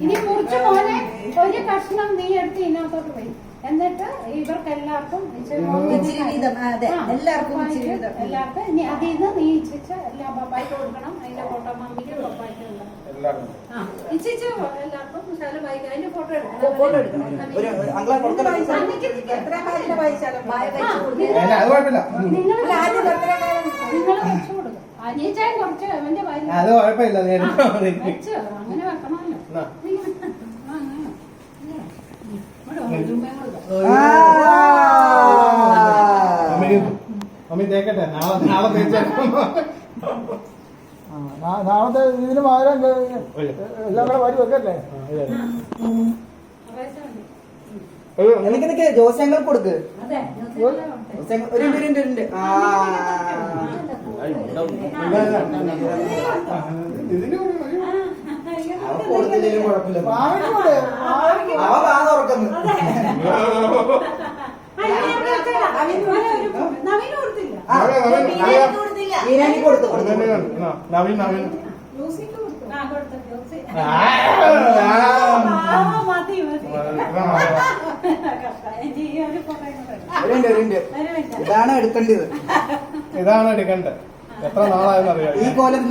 ഇനി മുറിച്ച് മോനെ ഒരു കഷ്ണം നീ എടുത്ത് ഇതിനകത്തോട്ട് പോയി എന്നിട്ട് ഇവർക്ക് എല്ലാവർക്കും എല്ലാവർക്കും ഇനി അതിൽ നിന്ന് നീ ഇച്ചിച്ച് എല്ലാ പപ്പായ്ക്ക് കൊടുക്കണം. അതിന്റെ ഫോട്ടോ മമ്മിക്ക് പപ്പായ്ക്ക് ഇച്ചിച്ച് എല്ലാവർക്കും ബൈക്ക് അതിന്റെ ഫോട്ടോ എടുക്കണം. നിങ്ങൾ വെച്ചു കൊടുക്കും. അനിയച്ചാൻ കുറച്ച് അവന്റെ വെച്ച് അങ്ങനെ വെക്കണമല്ലോ. നാളത്തെ ഇതിന് മാറാൻ എല്ലാം കൂടെ വരി വെക്കല്ലേ. എനിക്ക് ജോസ്യങ്ങൾ കൊടുക്ക്. കൊടുത്തില്ലേലും കുഴപ്പമില്ല. തുറക്കുന്നു ബിരിയാണി കൊടുത്തു. നവീൻ നവീൻ ഇതാണ് എടുക്കേണ്ടത്. എത്ര നാളായെന്നറിയാം ഈ കോലം.